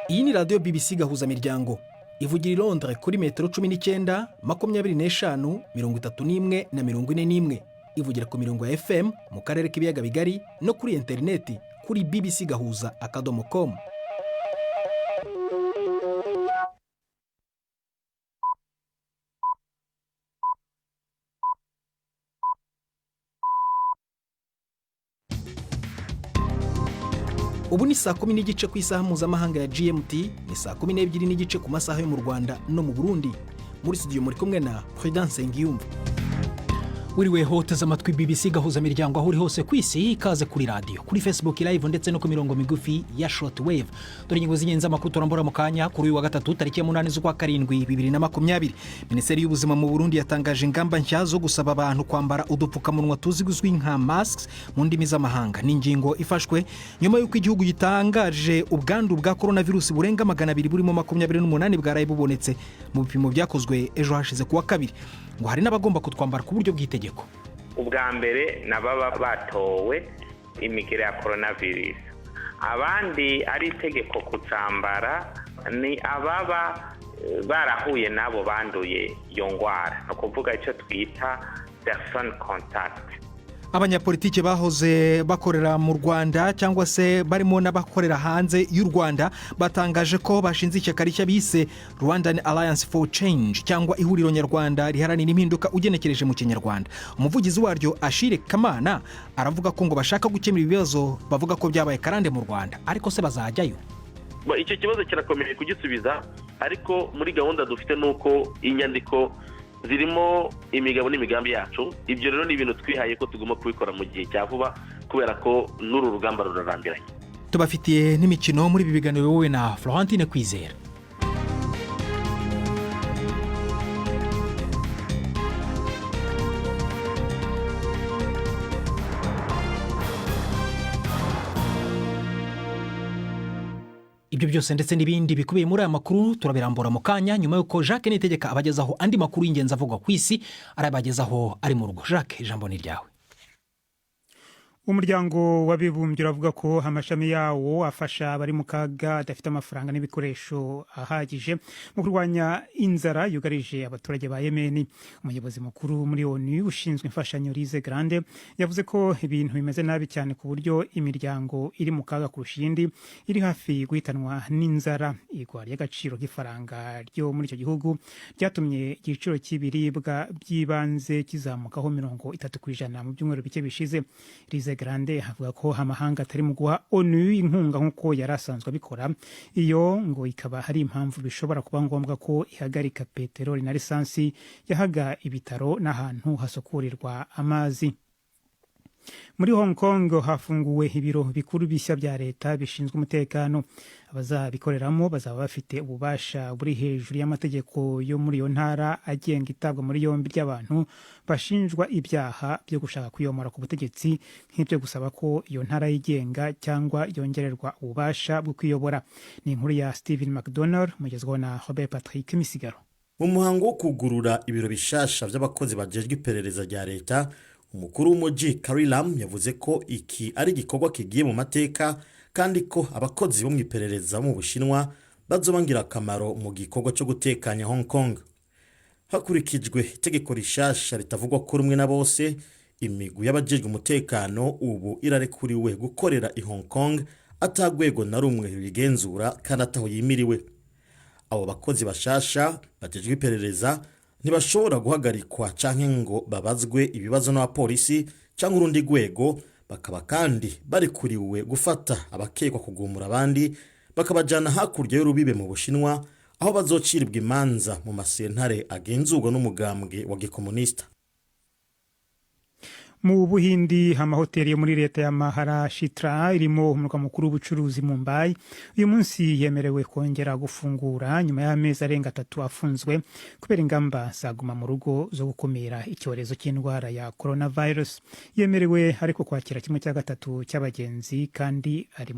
Iyi ni radiyo BBC gahuza miryango ivugira i Londres kuri metero 19, 25, 31 na 41. Ivugira ku mirongo ya FM mu karere k'ibiyaga bigari no kuri interineti kuri bbcgahuza.com. Ubu ni saa 10:30 ku isaha mpuzamahanga ya GMT, ni saa 12:30 ku masaha yo mu Rwanda no mu Burundi. Muri studio muri kumwe na Prudence Ngiyumva. Wiriwe hoteza amatwi BBC gahuza miryango aho uri hose ku isi, Kaze kuri radio, kuri Facebook live ndetse no ku mirongo migufi ya shortwave. Dore ingingo z'ingenzi amakuru turambura mu kanya. Kuri wagatatu tariki ya 8 z'ukwa karindwi 2020, Minisiteri y'Ubuzima mu Burundi yatangaje ingamba nshya zo gusaba abantu kwambara udupfukamunwa tuziguzwi nka masks mu ndimi z'amahanga. Ni ingingo ifashwe nyuma y'uko igihugu gitangaje ubwandu bwa coronavirus burenga 200 burimo 28 bwaraye bubonetse mu bipimo byakozwe ejo hashize kuwa kabiri. Ngo hari n'abagomba kutwambara ku buryo bw'itegeko. Ubwa mbere nababa batowe imigera ya coronavirus, abandi ari itegeko kutambara ni ababa barahuye nabo banduye iyo ngwara, no kuvuga icyo twita person contact. Abanyapolitike bahoze bakorera mu Rwanda cyangwa se barimo n'abakorera hanze y'u Rwanda batangaje ko bashinze ishyaka rishya bise Rwandan Alliance for Change cyangwa ihuriro nyarwanda riharanira impinduka ugenekereje mu Kinyarwanda. Umuvugizi waryo Ashire Kamana aravuga ko ngo bashaka gukemura ibibazo bavuga ko byabaye karande mu Rwanda, ariko se bazajyayo? Icyo kibazo kirakomeye kugisubiza, ariko muri gahunda dufite nuko inyandiko zirimo imigabo n'imigambi yacu. Ibyo rero ni ibintu twihaye ko tugomba kubikora mu gihe cya vuba kubera ko n'uru rugamba rurarambiranye. Tubafitiye n'imikino muri ibi biganiro wowe na Florentine Kwizera. Ibyo byose ndetse n'ibindi bikubiye muri aya makuru turabirambura mu kanya, nyuma yuko Jacques Nitegeka abagezaho andi makuru y'ingenzi avugwa ku isi, arabagezaho ari mu rugo. Jacques, ijambo ni ryawe. Umuryango w'abibumbye uravuga ko amashami yawo afasha abari mu kaga adafite amafaranga n'ibikoresho ahagije mu kurwanya inzara yugarije abaturage ba Yemen. Umuyobozi mukuru muri ONU ushinzwe imfashanyo Rize Grande yavuze ko ibintu bimeze nabi cyane ku buryo imiryango iri mu kaga kurusha iyindi iri hafi guhitanwa n'inzara. Igwa ry'agaciro k'ifaranga ryo muri icyo gihugu ryatumye igiciro cy'ibiribwa by'ibanze kizamukaho 30% mu byumweru bike bishize. Rize Grande avuga ko amahanga atari mu guha ONU inkunga nk'uko yari asanzwe abikora, iyo ngo ikaba hari impamvu bishobora kuba ngombwa ko ihagarika peteroli na lisansi yahaga ibitaro n'ahantu hasukurirwa amazi. Muri Hong Kong hafunguwe ibiro bikuru bishya bya leta bishinzwe umutekano. Abazabikoreramo bazaba bafite ububasha buri hejuru y'amategeko yo muri iyo ntara agenga itabwa muri yombi ry'abantu bashinjwa ibyaha byo gushaka kwiyomora ku butegetsi, nk'ibyo gusaba ko iyo ntara yigenga cyangwa yongererwa ububasha bwo kwiyobora. Ni inkuru ya Steven McDonald mugezweho na Robert Patrick Misigaro. Mu muhango wo kugurura ibiro bishasha by'abakozi bajejwe iperereza rya leta, umukuru w'umujyi Kari yavuze ko iki ari igikorwa kigiye mu mateka kandi ko abakozi bo mu iperereza mu Bushinwa bazobangira akamaro mu gikorwa cyo gutekanya Hong Kong. Hakurikijwe itegeko rishasha ritavugwa ko rumwe na bose, imigwi y'abajejwe umutekano ubu irarekuriwe gukorera i Hong Kong atagwego na rumwe bigenzura kandi ataho yimiriwe. Abo bakozi bashasha bajejwe iperereza ntibashobora guhagarikwa canke ngo babazwe ibibazo n'abapolisi canke urundi rwego, bakaba kandi barikuriwe gufata abakekwa kugumura abandi bakabajana hakurya y'urubibe mu Bushinwa, aho bazociribwa imanza mu masentare agenzurwa n'umugambwe wa gikomunista. Mu Buhindi amahoteli yo muri leta ya Maharashtra irimo umurwa mukuru w'ubucuruzi Mumbai uyu munsi yemerewe kongera gufungura nyuma y'amezi arenga 3 afunzwe kubera ingamba zaguma mu rugo zo gukumira icyorezo cy'indwara ya coronavirus. Yemerewe ariko kwakira 1/3 cy'abagenzi kandi ari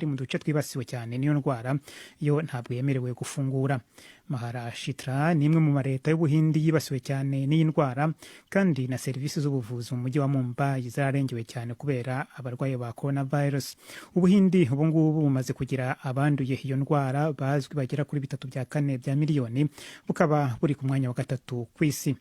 mu duce twibasiwe cyane n'iyo ndwara, yo ntabwo yemerewe gufungura. Maharashtra ni imwe mu mareta y'Ubuhindi yibasiwe cyane n'iyi ndwara kandi na serivisi z'ubuvuzi mu mujyi wa Mumbai zararengewe cyane kubera abarwayi ba coronavirus. Ubuhindi ubu ngubu bumaze kugira abanduye iyo ndwara bazwi bagera kuri 3/4 bya miliyoni, bukaba buri ku mwanya wa gatatu ku isi.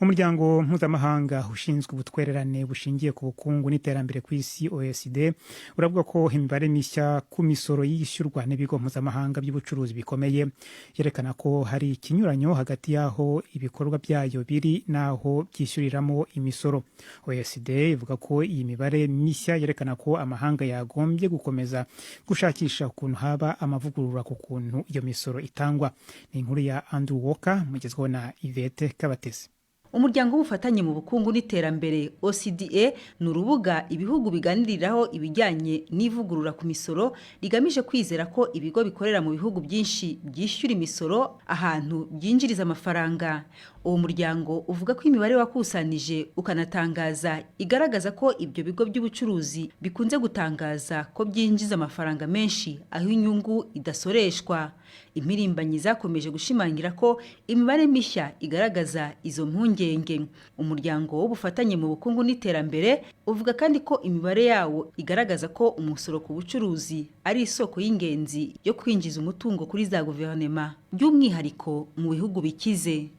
Umuryango mpuzamahanga ushinzwe ubutwererane bushingiye ku bukungu n'iterambere ku isi OECD uravuga ko imibare mishya ku misoro yishyurwa n'ibigo mpuzamahanga by'ubucuruzi bikomeye yerekana ko hari ikinyuranyo hagati y'aho ibikorwa byayo biri n'aho byishyuriramo imisoro. OECD ivuga ko iyi mibare mishya yerekana ko amahanga yagombye gukomeza gushakisha ukuntu haba amavugurura ku kuntu iyo misoro itangwa. Ni inkuru ya Andrew Walker mugezweho na Yvette Kabatesi. Umuryango w'ubufatanye mu bukungu n'iterambere OCDE ni urubuga ibihugu biganiriraho ibijyanye n'ivugurura ku misoro rigamije kwizera ko ibigo bikorera mu bihugu byinshi byishyura imisoro ahantu byinjiriza amafaranga. Uwo muryango uvuga ko imibare wakusanije ukanatangaza igaragaza ko ibyo bigo by'ubucuruzi bikunze gutangaza ko byinjiza amafaranga menshi aho inyungu idasoreshwa. Impirimbanyi zakomeje gushimangira ko imibare mishya igaragaza izo mpungenge. Umuryango w'ubufatanye mu bukungu n'iterambere uvuga kandi ko imibare yawo igaragaza ko umusoro ku bucuruzi ari isoko y'ingenzi yo kwinjiza umutungo kuri za guverinoma by'umwihariko mu bihugu bikize.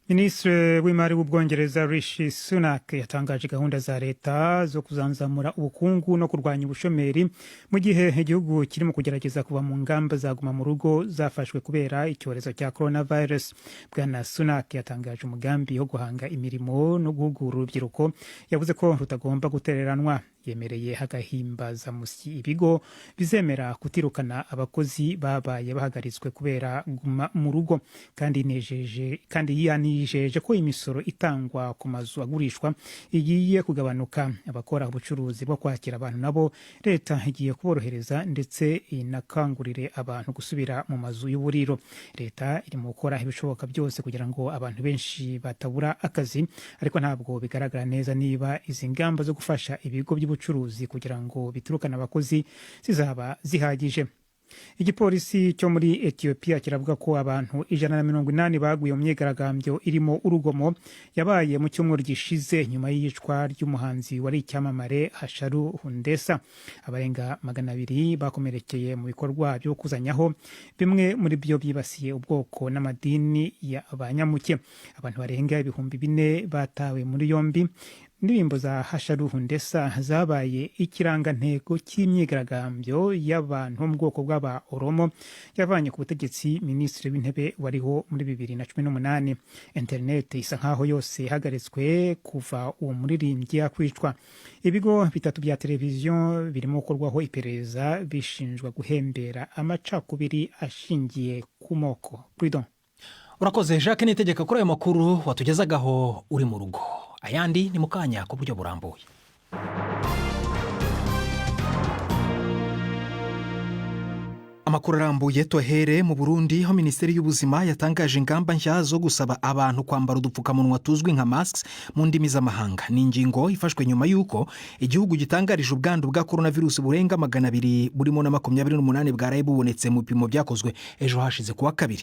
Minisitiri w'imari w'Ubwongereza Rishi Sunak yatangaje gahunda za leta zo kuzanzamura ubukungu no kurwanya ubushomeri mu gihe igihugu kirimo kugerageza kuva mu ngamba zaguma mu rugo zafashwe kubera icyorezo cya coronavirus. Bwana Sunak yatangaje umugambi wo guhanga imirimo no guhugura urubyiruko, yavuze ko rutagomba gutereranwa. Yemereye hagahimbaza musi ibigo bizemera kutirukana abakozi babaye bahagaritswe kubera guma mu rugo, kandi yanijeje ko imisoro itangwa ku mazu agurishwa igiye kugabanuka. Abakora ubucuruzi bwo kwakira abantu nabo leta igiye kuborohereza ndetse inakangurire abantu gusubira mu mazu y'uburiro. Leta irimo gukora ibishoboka byose kugira ngo abantu benshi batabura akazi, ariko ntabwo bigaragara neza niba izi ngamba zo gufasha ibigo by'ubucuruzi kugira ngo biturukane abakozi zizaba zihagije. Igipolisi cyo muri Ethiopia kiravuga ko abantu 180 baguye mu myigaragambyo irimo urugomo yabaye mu cyumweru gishize nyuma y'iyicwa ry'umuhanzi wari icyamamare Hasharu Hundessa. Abarenga 200 bakomerekeye mu bikorwa byo kuzanyaho, bimwe muri byo byibasiye ubwoko n'amadini y'abanyamuke. Abantu barenga 4,000 batawe muri yombi. Indirimbo za Hasharu Hundessa zabaye ikirangantego cy'imyigaragambyo y'abantu mu bwoko bw'aba Oromo yavanye ku butegetsi minisitiri w'intebe wariho muri 2018. Internet isa nkaho yose ihagaritswe kuva uwo muririmbyi yakwicwa. Ibigo 3 bya televiziyo birimo gukorwaho iperereza bishinjwa guhembera amacakubiri ashingiye ku moko. Pardon. Urakoze Jacques Nitegeka kuri ayo makuru watugezagaho uri mu rugo. Ayandi ni mukanya ku buryo burambuye. Amakuru arambuye tohere mu Burundi, aho Minisiteri y'Ubuzima yatangaje ingamba nshya zo gusaba abantu kwambara udupfukamunwa tuzwi nka masks mu ndimi z'amahanga. Ni ingingo ifashwe nyuma y'uko igihugu gitangarije ubwandu bwa coronavirus burenga 200 burimo na 28 bwaraye bubonetse mu bipimo byakozwe ejo hashize kuwa kabiri.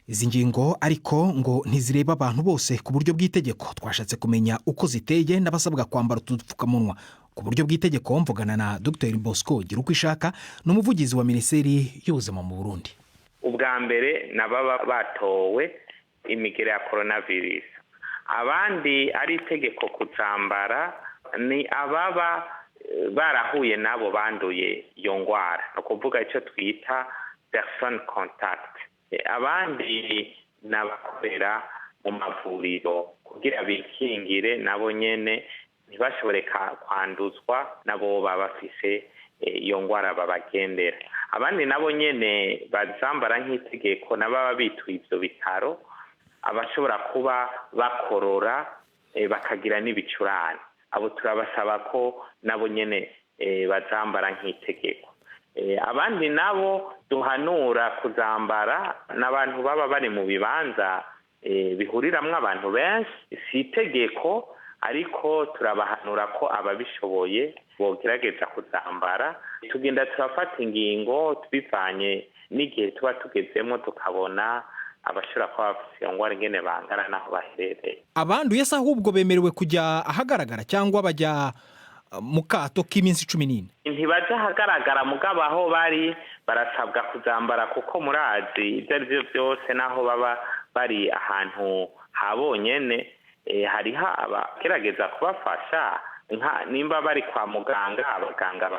Izi ngingo ariko ngo ntizireba abantu bose ku buryo bw'itegeko. Twashatse kumenya uko ziteye n'abasabwa kwambara udupfukamunwa ku buryo bw'itegeko. Mvugana na Dr Bosco Girukwishaka, n'umuvugizi wa Minisiteri y'Ubuzima mu Burundi. Ubwa mbere n'ababa batowe imigere ya coronavirus, abandi ari itegeko kuzambara ni ababa barahuye nabo banduye iyo ngwara, no kuvuga icyo twita person contact. Abandi n'abakorera mu mavuriro kugira bikingire nabo nyene ntibashobore kwanduzwa nabo baba bafise iyo ngwara babagendera. Abandi nabo nyene bazambara nk'itegeko n'ababa bituye ivyo bitaro, abashobora kuba bakorora bakagira n'ibicurane, abo turabasaba ko nabo nyene bazambara nk'itegeko. Abandi nabo duhanura kuzambara n'abantu baba bari mu bibanza bihuriramwo abantu benshi, si itegeko ariko turabahanura ko ababishoboye bogerageza kuzambara. Tugenda turafata ingingo bivanye n'igihe tuba tugezemo, tukabona abashobora kuba bafite iyo ngwara ingene bangana n'aho baherereye. Abanduye se ahubwo bemerewe kujya ahagaragara cyangwa bajya mu kato k'iminsi 14? Ntibaja ahagaragara, mugabo aho bari barasabwa kuzambara, kuko murazi ibyo ari byo byose naho baba bari ahantu habonyene hariho abagerageza kubafasha. Nimba bari kwa muganga, abaganga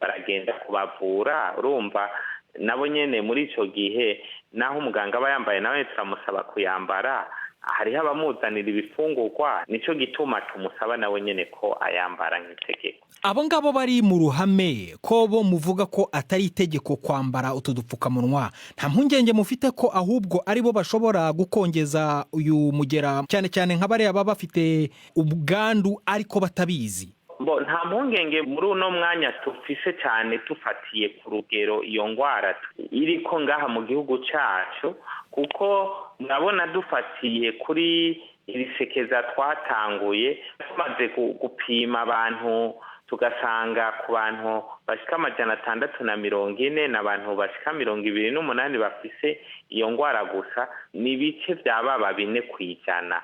baragenda kubavura. Urumva nabo nyene muri ico gihe naho umuganga aba yambaye nawe turamusaba kuyambara. Hariho abamuzanira ibifungurwa, nico gituma tumusaba nawe nyene ko ayambara nk'itegeko. Abo ngabo bari mu ruhame ko bo muvuga ko atari itegeko kwambara utudupfukamunwa, nta mpungenge mufite ko ahubwo ari bo bashobora gukongeza uyu mugera, cyane cyane nk'abariya baba bafite ubwandu ariko batabizi? Nta mpungenge muri uno mwanya tufise cyane, tufatiye ku rugero iyo ngwara iriko ngaha mu gihugu cacu, kuko murabona dufatiye kuri irisekeza twatanguye, tumaze gupima abantu tugasanga ku bantu bashika 640 n'abantu bashika 28 bafise iyo ngwara gusa, ni bice byababa 4 kwijana.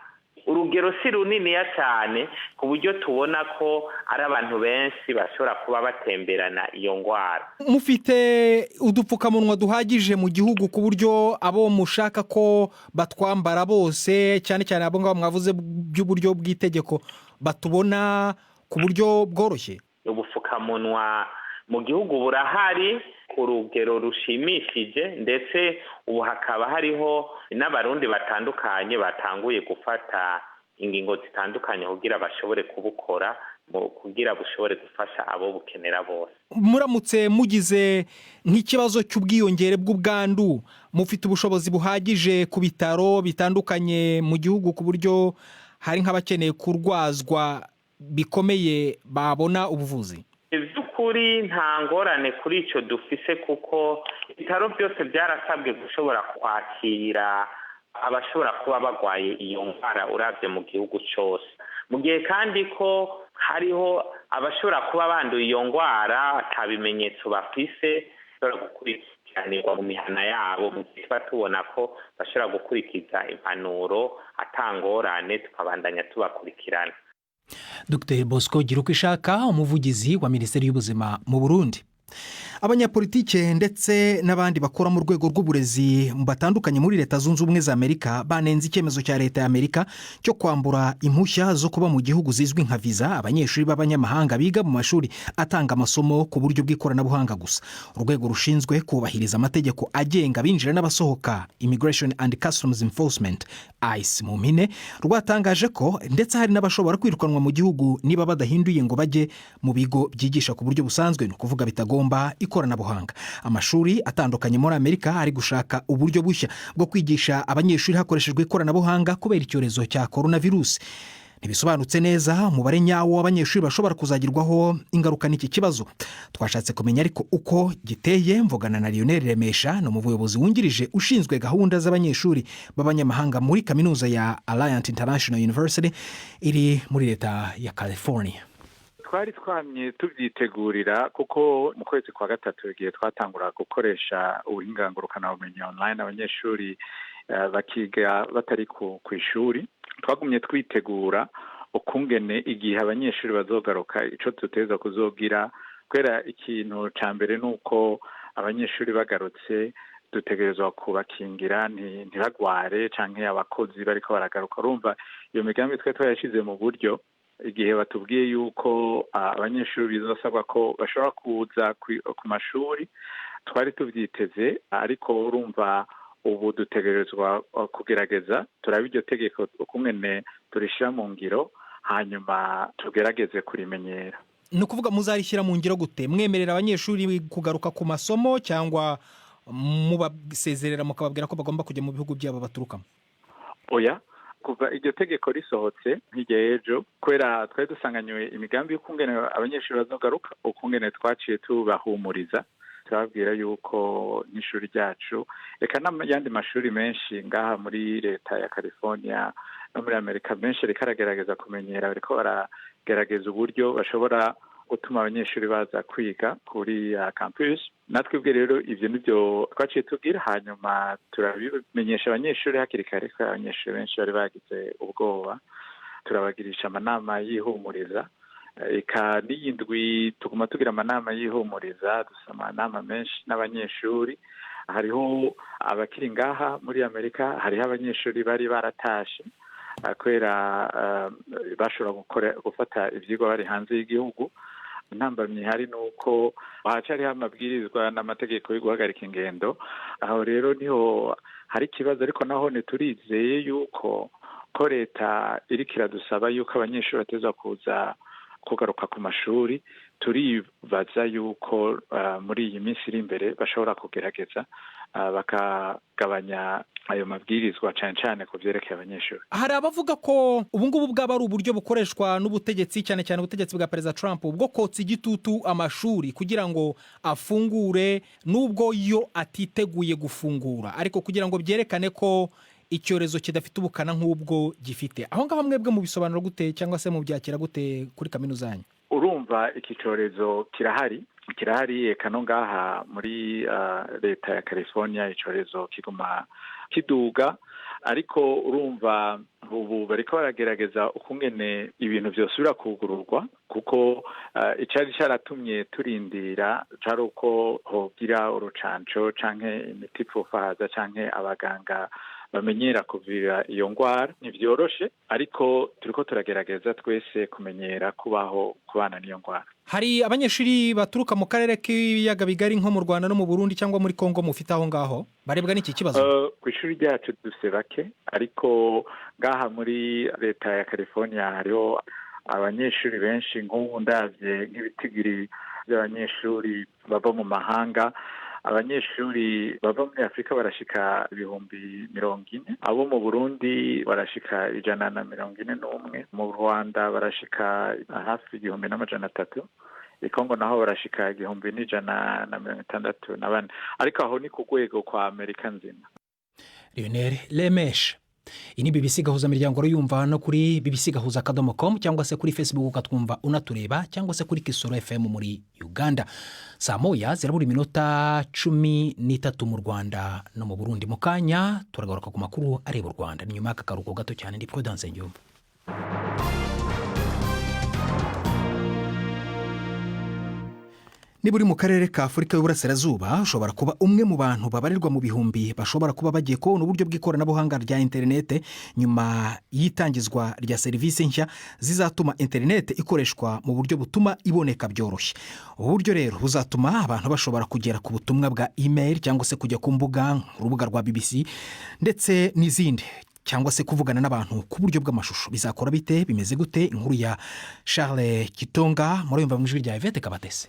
Urugero si runiniya cyane ku buryo tubona ko ari abantu benshi bashobora kuba batemberana iyo ngwara. Mufite udupfukamunwa duhagije mu gihugu ku buryo abo mushaka ko batwambara bose, cyane cyane abo ngabo mwavuze by'uburyo bw'itegeko, batubona ku buryo bworoshye? Ubupfukamunwa mu gihugu burahari ku rugero rushimishije, ndetse ubu hakaba hariho n'abarundi batandukanye batanguye gufata ingingo zitandukanye kugira bashobore kubukora, kugira bushobore gufasha abo bukenera bose. Muramutse mugize nk'ikibazo cy'ubwiyongere bw'ubwandu, mufite ubushobozi buhagije ku bitaro bitandukanye mu gihugu ku buryo hari nk'abakeneye kurwazwa bikomeye babona ubuvuzi? Iby'ukuri nta ngorane kuri icyo dufise, kuko ibitaro byose byarasabwe gushobora kwakira abashobora kuba bagwaye iyo ngwara uravye mu gihugu cyose. Mu gihe kandi ko hariho abashobora kuba banduye iyo ngwara atabimenyetso bafise, bashobora gukurikiranirwa mu mihana yabo, mu gihe tuba tubona ko bashobora gukurikiza impanuro atangorane, tukabandanya tubakurikirana. Dr. Bosco Girukishaka, umuvugizi wa Minisiteri y'Ubuzima mu Burundi. Abanyapolitike ndetse n'abandi bakora mu rwego rw'uburezi batandukanye muri Leta Zunze Ubumwe za Amerika banenze icyemezo cya Leta ya Amerika cyo kwambura impushya zo kuba mu gihugu zizwi nka visa abanyeshuri b'abanyamahanga biga mu mashuri atanga amasomo ku buryo bw'ikoranabuhanga gusa. Urwego rushinzwe kubahiriza amategeko agenga abinjira n'abasohoka, Immigration and Customs Enforcement, ICE mu mpine, rwatangaje ko ndetse hari n'abashobora kwirukanwa mu gihugu niba badahinduye ngo bajye mu bigo byigisha ku buryo busanzwe, ni ukuvuga bitagomba ikoranabuhanga. Amashuri atandukanye muri Amerika ari gushaka uburyo bushya bwo kwigisha abanyeshuri hakoreshejwe ikoranabuhanga kubera icyorezo cya coronavirus. Ntibisobanutse neza umubare nyawo w'abanyeshuri bashobora kuzagirwaho ingaruka n'iki kibazo. Twashatse kumenya ariko uko giteye, mvugana na Lionel Remesha, ni umuyobozi wungirije ushinzwe gahunda z'abanyeshuri b'abanyamahanga muri kaminuza ya Alliance International University iri muri leta ya California. Twari twamye tubyitegurira kuko mu kwezi kwa gatatu igihe twatangura gukoresha ubuhinga ngurukanabumenyi online, abanyeshuri bakiga batari ku ishuri, twagumye twitegura ukungene igihe abanyeshuri bazogaruka ico tuteza kuzogira, kwera ikintu ca mbere nuko abanyeshuri bagarutse dutegerezwa kubakingira ntibagware canke abakozi bariko baragaruka. Urumva iyo migambi twe twayashize mu buryo igihe batubwiye yuko abanyeshuri bizasabwa ko bashobora kuza ku mashuri, twari tuvyiteze, ariko urumva ubu dutegerezwa kugerageza turabe iryo tegeko ukungene turishira mu ngiro, hanyuma tugerageze kurimenyera. Ni ukuvuga muzarishyira mu ngiro gute? Mwemerera abanyeshuri kugaruka ku masomo cyangwa mubasezerera mukababwira ko bagomba kujya mu bihugu byabo baturukamo? Oya, kuva iryo tegeko risohotse nk'igihe ejo, kubera twari dusanganywe imigambi y'ukungene abanyeshuri bazogaruka, ukungene twaciye tubahumuriza turababwira yuko n'ishuri ryacu reka n'ayandi mashuri menshi ngaha muri leta ya California no muri Amerika benshi ariko aragerageza kumenyera, ariko baragerageza uburyo bashobora gutuma abanyeshuri baza kwiga kuri campus. Natwebwe rero ivyo nivyo twaciye tugira, hanyuma turabimenyesha abanyeshuri hakiri kare, ko abanyeshuri benshi bari bagize ubwoba. Turabagirisha amanama y'ihumuriza, eka n'iyindwi tuguma tugira amanama y'ihumuriza, dusama amanama menshi n'abanyeshuri. Hariho abakiri ngaha muri Amerika, hariho abanyeshuri bari baratashe kubera bashobora gufata ivyigwa bari hanze y'igihugu. Intambamyi hari nuko hacariho amabwirizwa n'amategeko yo guhagarika ingendo. Aho rero niho hari ikibazo, ariko naho turizeye yuko ko leta iriko iradusaba yuko abanyeshuri bateza kuza kugaruka ku mashuri. Turibaza yuko muri iyi minsi iri imbere bashobora kugerageza bakagabanya ayo mabwirizwa cyane cyane ku byerekeye abanyeshuri. Hari abavuga ko ubungubu bwaba ari uburyo bukoreshwa n'ubutegetsi, cyane cyane ubutegetsi bwa Perezida Trump, bwo kotsa igitutu amashuri kugira ngo afungure, nubwo yo atiteguye gufungura, ariko kugira ngo byerekane ko icyorezo kidafite ubukana nk'ubwo gifite. Aho ngaho mwebwe mu bisobanuro gute cyangwa se mu byakira gute kuri kaminuza yanyu? Urumva iki cyorezo kirahari eka no ngaha muri leta ya California icyorezo kiguma kiduga, ariko urumva ubu bariko baragerageza ukungene ibintu byosubira kugururwa, kuko icari cyaratumye turindira cari uko hogira urucanco canke imiti ipfufahaza canke abaganga bamenyera kuvira iyo ngwara. Ntivyoroshe, ariko turiko turagerageza twese kumenyera kubaho kubana n'iyo ngwara. Hari abanyeshuri baturuka mu karere k'ibiyaga bigari nko mu Rwanda no mu Burundi cyangwa muri Kongo mufite aho ngaho barebwa n'iki kibazo? Ku ishuri ryacu dufite bake, ariko ngaha muri leta ya California hariho abanyeshuri benshi. Nk'ubu ndavye nk'ibitigiri by'abanyeshuri bava mu mahanga, abanyeshuri bava muri Afrika barashika 40,000, abo mu Burundi barashika 141, mu Rwanda barashika hafi 1,300, i Kongo naho barashika 1,164, ariko aho ni ku rwego kwa Amerika nzima. Lionel Lemeshe. Iyi ni BBC gahuza miryango yumva no kuri bbc.gahuza.com cyangwa se kuri Facebook ukatwumva unatureba, cyangwa se kuri Kisoro FM muri Uganda. Saa moya zirabura iminota 13 mu Rwanda no mu Burundi. Mu kanya turagaruka ku makuru areba u Rwanda. Ni nyuma y'akaruhuko gato cyane. Ndi Prudence Ngiyumva. Niba uri mu karere ka Afurika y'Uburasirazuba, ushobora kuba umwe mu bantu babarirwa mu bihumbi bashobora kuba bagiye kubona uburyo bw'ikoranabuhanga rya interinete nyuma y'itangizwa rya serivisi nshya zizatuma interinete ikoreshwa mu buryo butuma iboneka byoroshye. Ubu buryo rero buzatuma abantu bashobora kugera ku butumwa bwa email cyangwa se kujya ku mbuga, urubuga rwa BBC ndetse n'izindi, cyangwa se kuvugana n'abantu ku buryo bw'amashusho. Bizakora bite? Bimeze gute? Inkuru ya Charles Kitonga murumva mu ijwi rya Yvette Kabatese.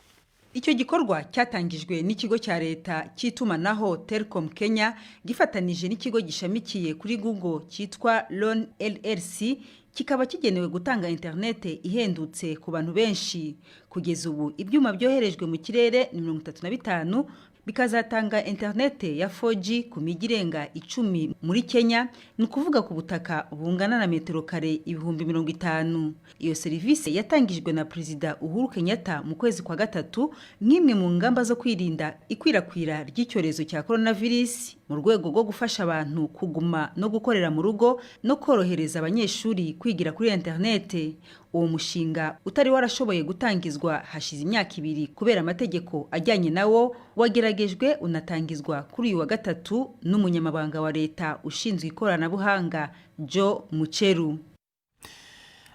Icyo gikorwa cyatangijwe n'ikigo cya leta cy'itumanaho Telecom Kenya gifatanije n'ikigo gishamikiye kuri Google cyitwa Loan LLC, kikaba kigenewe gutanga interinete ihendutse ku bantu benshi. Kugeza ubu ibyuma byoherejwe mu kirere ni 35 bikazatanga interinete ya 4G ku migi irenga 10 muri Kenya, ni ukuvuga ku butaka bungana na metero kare 50,000. Iyo serivisi yatangijwe na Perezida Uhuru Kenyatta mu kwezi kwa gatatu nk'imwe mu ngamba zo kwirinda ikwirakwira ry'icyorezo cya coronavirus, mu rwego rwo gufasha abantu kuguma no gukorera mu rugo no korohereza abanyeshuri kwigira kuri interinete. Uwo mushinga utari warashoboye gutangizwa hashize imyaka 2 kubera amategeko ajyanye nawo, wageragejwe unatangizwa kuri uyu wa gatatu n'umunyamabanga wa leta ushinzwe ikoranabuhanga Joe Mucheru.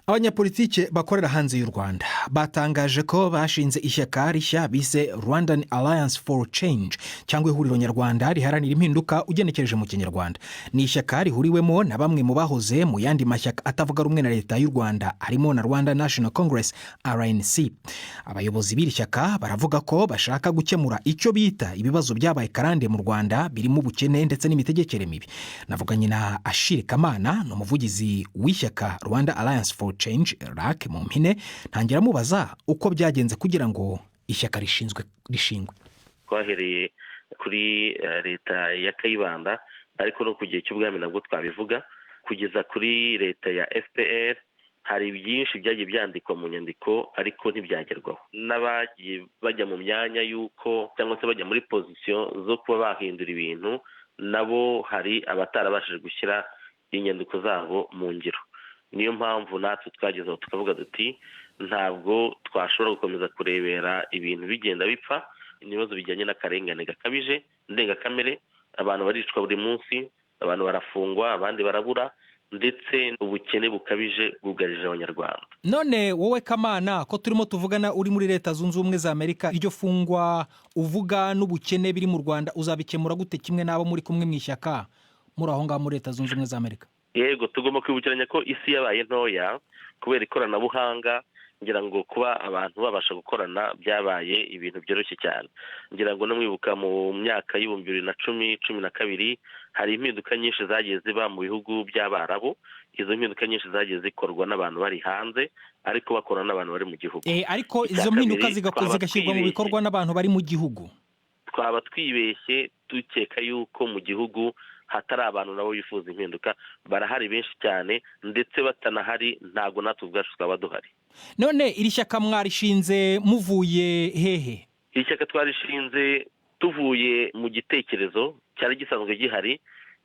Abanyapolitike bakorera hanze y'u Rwanda batangaje ko bashinze ishyaka rishya bise Rwandan Alliance for Change, cyangwa ihuriro nyarwanda riharanira impinduka ugenekereje mu Kinyarwanda. Ni ishyaka rihuriwemo na bamwe mu bahoze mu yandi mashyaka atavuga rumwe na leta y'u Rwanda, harimo na Rwanda National Congress RNC. Abayobozi b'iri shyaka baravuga ko bashaka gukemura icyo bita ibibazo byabaye karande mu Rwanda birimo ubukene ndetse n'imitegekere mibi. Navuganye na Ashire Kamana, n'umuvugizi w'ishyaka Rwanda Alliance for Change RAC mu mpine, ntangira mubaza uko byagenze kugira ngo ishyaka rishingwe. Twahereye kuri leta ya Kayibanda, ariko no ku gihe cy'ubwami nabwo twabivuga, kugeza kuri leta ya FPR hari byinshi byagiye byandikwa mu nyandiko ariko ntibyagerwaho, n'abagiye bajya mu myanya y'uko cyangwa se bajya muri pozisiyo zo kuba bahindura ibintu nabo hari abatarabashije gushyira inyandiko zabo mu ngiro. Niyo mpamvu natwe twagezeho tukavuga duti ntabwo twashobora gukomeza kurebera ibintu bigenda bipfa, ibibazo bijyanye n'akarengane gakabije ndengakamere, abantu baricwa buri munsi, abantu barafungwa, abandi barabura, ndetse ubukene bukabije bwugarije abanyarwanda. None wowe Kamana, ko turimo tuvugana uri muri Leta Zunze Ubumwe za Amerika, iryo fungwa uvuga n'ubukene biri mu Rwanda uzabikemura gute kimwe n'abo muri kumwe mu ishyaka muri aho ngaho muri Leta Zunze Ubumwe za Amerika? Yego, tugomba kwibukiranya ko isi yabaye ntoya kubera ikoranabuhanga. Ngira ngo kuba abantu babasha gukorana byabaye ibintu byoroshye cyane. Ngira ngo no mwibuka mu myaka y'ibihumbi 2012 hari impinduka nyinshi zagiye ziba mu bihugu by'Abarabu. Izo mpinduka nyinshi zagiye zikorwa n'abantu bari hanze ariko bakorana n'abantu bari mu gihugu. Ariko izo mpinduka zigashyirwa mu bikorwa n'abantu bari mu gihugu. Twaba twibeshye dukeka yuko mu gihugu hatari abantu nabo bifuza impinduka. Barahari benshi cyane, ndetse batanahari ntago natwe ubwacu twaba duhari. None iri shyaka mwarishinze muvuye hehe? Iri shyaka twarishinze tuvuye mu gitekerezo cyari gisanzwe gihari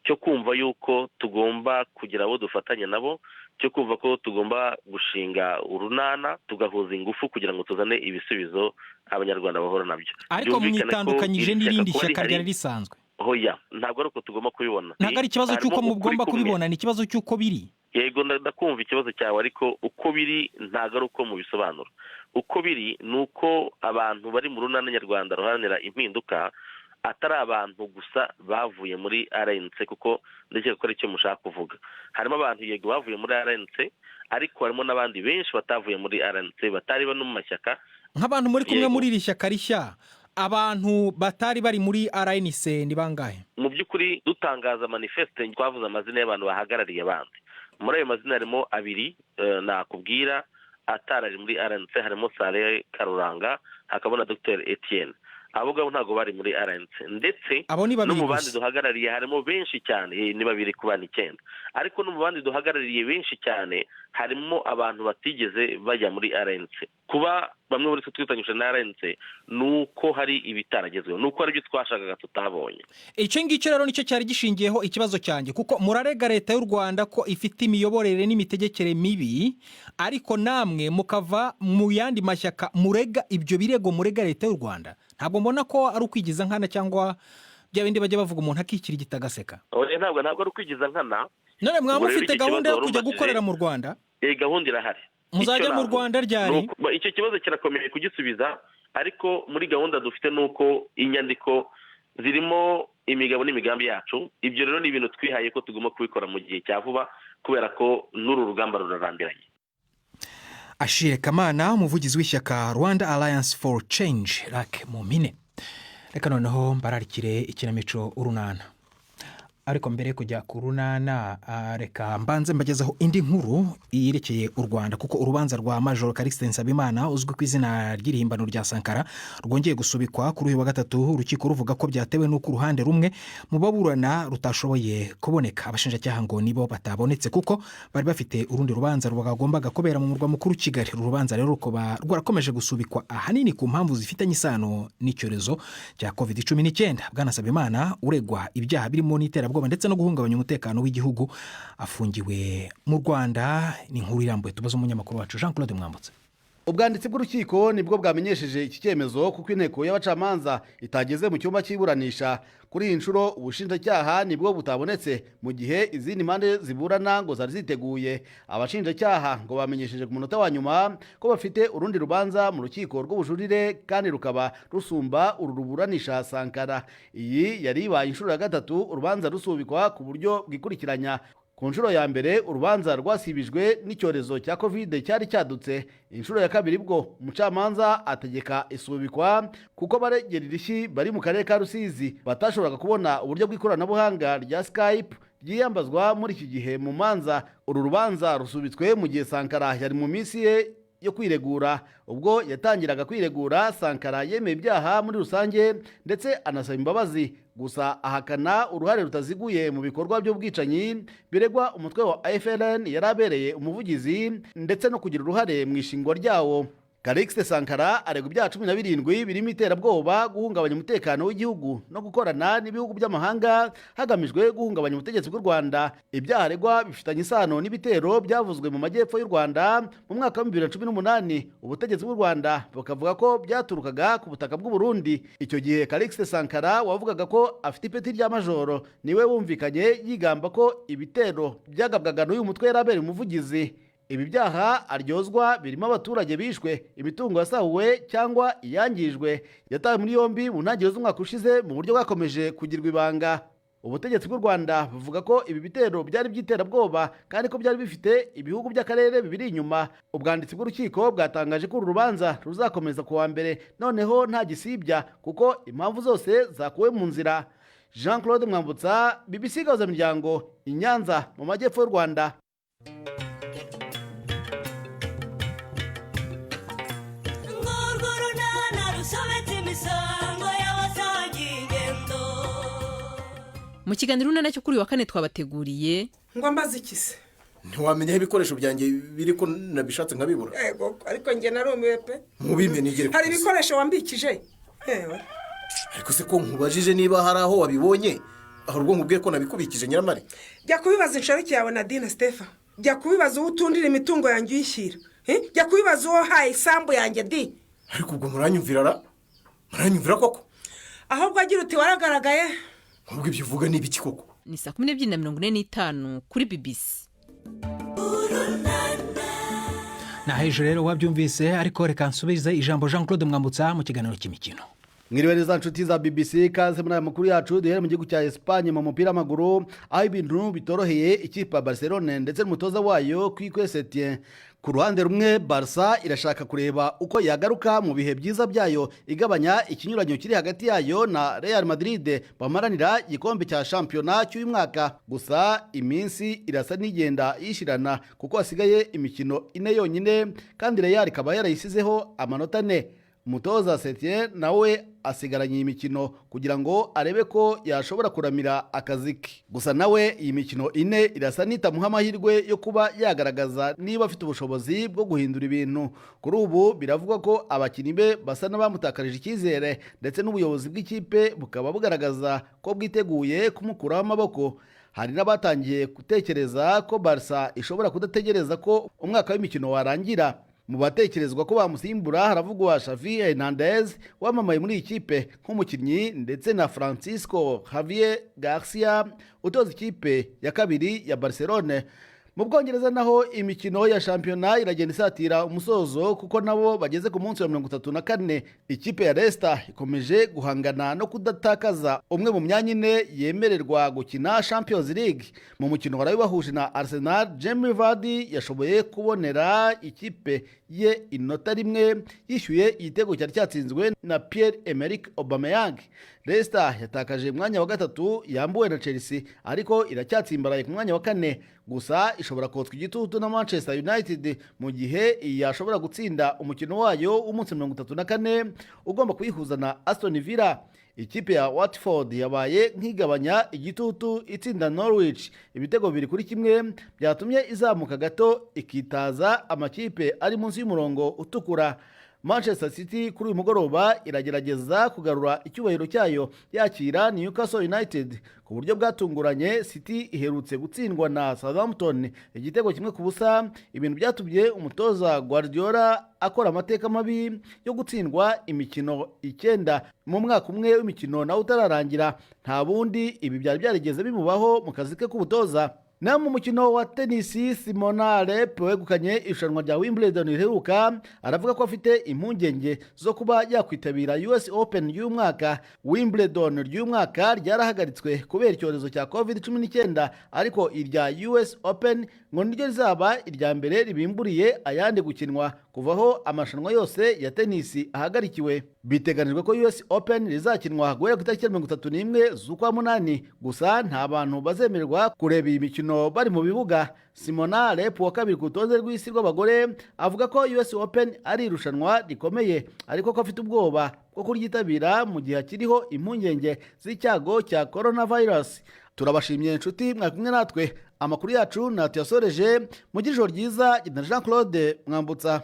cyo kumva yuko tugomba kugira abo dufatanya nabo, cyo kumva ko tugomba gushinga urunana tugahuza ingufu kugira ngo tuzane ibisubizo abanyarwanda bahora nabyo. Ariko mwitandukanyije n'irindi shyaka ryari risanzwe? Hoya, ntabwo ari uko tugomba kubibona. Ntabwo ari ikibazo cy'uko mugomba kubibona, ni ikibazo cy'uko biri. Yego, ndakumva ikibazo cyawe, ariko uko biri ntabwo ari uko mubisobanura. Uko biri ni uko abantu bari mu runana nyarwanda ruharanira impinduka atari abantu gusa bavuye muri RNC, kuko ndetse ko ari cyo mushaka kuvuga. Harimo abantu yego bavuye muri RNC, ariko harimo n'abandi benshi batavuye muri RNC, batari bano mu mashyaka. Nk'abantu muri kumwe muri iri shyaka rishya, abantu batari bari muri RNC ni bangahe? Mu by'ukuri dutangaza manifeste twavuze amazina y'abantu bahagarariye abandi. Muri ayo mazina harimo abiri nakubwira atarari muri RNC, harimo Sale Karuranga, hakabona Dr Etienne. Abo ngabo ntago bari muri RNC, ndetse no mu bandi duhagarariye harimo benshi cyane, ni babiri ku bana 9. Ariko no mu bandi duhagarariye benshi cyane harimo abantu batigeze bajya muri RNC. Kuba bamwe muri twe twitanyije na RNC nuko hari ibitaragezweho, nuko ari byo twashakaga tutabonye. Icyo ngicyo rero nicyo cyari gishingiyeho ikibazo cyanjye, kuko murarega leta y'u Rwanda ko ifite imiyoborere n'imitegekere mibi, ariko namwe mukava mu yandi mashyaka murega ibyo birego murega leta y'u Rwanda. Ntabwo mbona ko ari ukwigiza nkana cyangwa bya bindi bajya bavuga umuntu akikira igitagaseka. Ntabwo ari ukwigiza nkana. None mwaba mufite gahunda yo kujya gukorera mu Rwanda? Gahunda irahari. Muzajya mu Rwanda ryari? Icyo kibazo kirakomeye kugisubiza, ariko muri gahunda dufite nuko inyandiko zirimo imigabo n'imigambi yacu. Ibyo rero ni ibintu twihaye ko tugomba kubikora mu gihe cya vuba, kubera ko n'uru rugamba rurarambiranye. Ashire Kamana, umuvugizi w'ishyaka Rwanda Alliance for Change RAC mu mpine. Reka noneho mbararikire ikinamico urunana. Ariko mbere kujya ku runana, reka mbanze mbagezaho indi nkuru yerekeye u Rwanda, kuko urubanza rwa Major Calixte Nsabimana uzwi ku izina ry'irihimbano rya Sankara rwongeye gusubikwa kuri uyu wa gatatu. Urukiko ruvuga ko byatewe n'uko uruhande rumwe mu baburana rutashoboye kuboneka. Abashinjacyaha ngo nibo batabonetse kuko bari bafite urundi rubanza rwagombaga kubera mu murwa mukuru Kigali. Urubanza rero rukoba rwarakomeje gusubikwa ahanini ku mpamvu zifitanye isano n'icyorezo cya COVID-19. Bwana Nsabimana uregwa ibyaha birimo n'iterabwoba ndetse no guhungabanya umutekano w'igihugu afungiwe mu Rwanda. Ni inkuru irambuye tubaza umunyamakuru wacu Jean Claude Mwambutse. Ubwanditsi bw'urukiko nibwo bwamenyesheje iki cyemezo kuko inteko y'abacamanza itageze mu cyumba cy'iburanisha. Kuri iyi nshuro ubushinjacyaha nibwo butabonetse mu gihe izindi mpande ziburana ngo zari ziteguye. Abashinjacyaha ngo bamenyesheje ku munota wa nyuma ko bafite urundi rubanza mu rukiko rw'ubujurire kandi rukaba rusumba uru ruburanisha Sankara. Iyi yari ibaye inshuro ya gatatu urubanza rusubikwa ku buryo bwikurikiranya. Ku nshuro ya mbere urubanza rwasibijwe n'icyorezo cya COVID cyari cyadutse. Inshuro ya kabiri bwo umucamanza ategeka isubikwa kuko baregera irishyi bari mu karere ka Rusizi batashoboraga kubona uburyo bw'ikoranabuhanga rya Skype ryiyambazwa muri iki gihe mu manza. Uru rubanza rusubitswe mu gihe Sankara yari mu minsi ye yo kwiregura. Ubwo yatangiraga kwiregura, Sankara yemeye ibyaha muri rusange ndetse anasaba imbabazi, gusa ahakana uruhare rutaziguye mu bikorwa by'ubwicanyi biregwa umutwe wa FLN yari abereye umuvugizi ndetse no kugira uruhare mu ishingwa ryawo. Kaze Sankara aregwa ibyaha 17 birimo iterabwoba, guhungabanya umutekano w'igihugu no gukorana n'ibihugu by'amahanga hagamijwe guhungabanya ubutegetsi bw'u Rwanda. Ibyaha aregwa bifitanye isano n'ibitero byavuzwe mu majyepfo y'u Rwanda mu mwaka wa 2018. Ubutegetsi bw'u Rwanda bukavuga ko byaturukaga ku butaka bw'u Burundi. Icyo gihe Kaze Sankara wavugaga ko afite ipeti rya majoro niwe wumvikanye yigamba ko ibitero byagabwaga n'uyu mutwe yarabereye umuvugizi. Ibi byaha aryozwa birimo abaturage bishwe, imitungo yasahuwe cyangwa iyangijwe. Yatawe muri yombi mu ntangiriro z'umwaka ushize mu buryo bwakomeje kugirwa ibanga. Ubutegetsi bw'u Rwanda buvuga ko ibi bitero byari by'iterabwoba kandi ko byari bifite ibihugu by'akarere bibiri inyuma. Ubwanditsi bw'urukiko bwatangaje ko uru rubanza ruzakomeza ku wa mbere, noneho nta gisibya kuko impamvu zose zakuwe mu nzira. Jean-Claude Mwambutsa, BBC Gahuzamiryango, i Nyanza mu majyepfo y'u Rwanda. Mu kiganiro cyo kuri wa kane twabateguriye ngo mbaze ikise ntiwamenya ibikoresho byanjye biri ko nabishatse nkabibura. Yego ariko njye narumiwe pe. Mubimenye igere. Hari ibikoresho wambikije. Yewe. Ariko se ko nkubajije niba hari aho wabibonye, aho rwo nkubwiye ko nabikubikije Nyiramari. Jya kubibaza inshoboke yawe Nadine Stephen. Jya kubibaza utundira imitungo yanjye uyishyira. Jya kubibaza uwo haye isambu yanjye di. Ariko ubwo muranyumvira koko. Ahubwo agira uti waragaragaye. Ubwo ibyo uvuga ni ibiki koko? Ni 12:45 kuri BBC. Na hejuru rero wabyumvise, ariko reka nsubize ijambo Jean-Claude Mwambutsa mu kiganiro cy'imikino. Mwiriwe neza nshuti za BBC, kaze muri aya makuru yacu. Duhere mu gihugu cya Espagne mu mupira w'amaguru, aho ibintu bitoroheye ikipe ya Barcelona ndetse n'umutoza wayo Quique Setien. Ku ruhande rumwe Barca irashaka kureba uko yagaruka mu bihe byiza byayo, igabanya ikinyuranyo kiri hagati yayo na Real Madrid bamaranira igikombe cya shampiyona cy'uyu mwaka. Gusa iminsi irasa n'igenda yishirana kuko hasigaye imikino 4 yonyine kandi Real ikaba yarayisizeho amanota 4. Umutoza Setien nawe asigaranye imikino kugira ngo arebe ko yashobora kuramira akaziki. Gusa nawe iyi mikino 4 irasa n'itamuha amahirwe yo kuba yagaragaza niba afite ubushobozi bwo guhindura ibintu. Kuri ubu biravugwa ko abakinnyi be basa n'abamutakarije icyizere ndetse n'ubuyobozi bw'ikipe bukaba bugaragaza ko bwiteguye kumukuraho amaboko. Hari n'abatangiye gutekereza ko Barca ishobora kudategereza ko umwaka w'imikino warangira. Mu batekerezwa ko bamusimbura haravugwa Xavi Hernandez wamamaye muri ikipe nk'umukinnyi ndetse na Francisco Javier Garcia utoza ikipe ya kabiri ya Barcelona. Mu Bwongereza naho imikino ya shampiyona iragenda isatira umusozo kuko nabo bageze ku munsi wa 34. Ikipe ya Leicester ikomeje guhangana no kudatakaza umwe mu myanya 4 yemererwa gukina Champions League. Mu mukino warabahuje na Arsenal, Jamie Vardy yashoboye kubonera ikipe ye inota 1 yishyuye igitego cyari cyatsinzwe na Pierre-Emerick Aubameyang. Leicester yatakaje mwanya wa gatatu yambuwe na Chelsea ariko iracyatsimbaraye ku mwanya wa 4. Gusa ishobora kotswa igitutu na Manchester United mu gihe yashobora gutsinda umukino wayo w'umunsi 34 ugomba kuyihuza na Aston Villa. Ikipe ya Watford yabaye nk'igabanya igitutu itsinda Norwich ibitego 2-1 byatumye izamuka gato ikitaza amakipe ari munsi y'umurongo utukura. Manchester City kuri uyu mugoroba iragerageza kugarura icyubahiro cyayo yakira Newcastle United. Ku buryo bwatunguranye City iherutse gutsindwa na Southampton igitego 1-0. Ibintu byatubye umutoza Guardiola akora amateka mabi yo gutsindwa imikino 9 mu mwaka umwe w'imikino na utararangira. Nta bundi ibi byari byarigeze bimubaho mu kazi ke k'ubutoza. Na mu mukino wa tenisi, Simona Halep wegukanye irushanwa rya Wimbledon riheruka aravuga ko afite impungenge zo kuba yakwitabira US Open y'uyu mwaka. Wimbledon ry'uyu mwaka ryarahagaritswe kubera icyorezo cya COVID-19 ariko irya US Open ngo niryo rizaba irya mbere ribimburiye ayandi gukinwa kuvaho amashanwa yose ya tenisi ahagarikiwe. Biteganijwe ko US Open rizakinwa guhera ku itariki 31 z'ukwa munani. Gusa nta bantu bazemererwa kureba iyi mikino mukino bari mu bibuga. Simona Halep wa kabiri ku rutonde rw'isi rw'abagore avuga ko US Open ari irushanwa rikomeye ariko ko afite ubwoba bwo kuryitabira mu gihe hakiriho impungenge z'icyago cya coronavirus. Turabashimiye inshuti mwakumwe natwe, amakuru yacu natuyasoreje mu ijoro ryiza. Jean Claude Mwambutsa.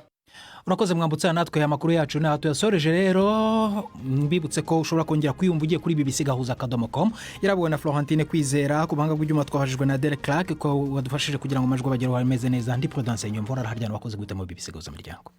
Urakoze Mwambutsa, natwe amakuru yacu naho tuyasoreje rero. Mbibutse ko ushobora kongera kwiyumva ugiye kuri bbc.gahuza.com. Yarabuwe na Florentine Kwizera, ku buhanga bw'ibyuma twahajijwe na Derek Clark ko wadufashije kugira ngo amajwi bagere bameze neza. Ndi Prudence Nyomvora harya n'abakoze gute mu BBC Gahuza Miryango.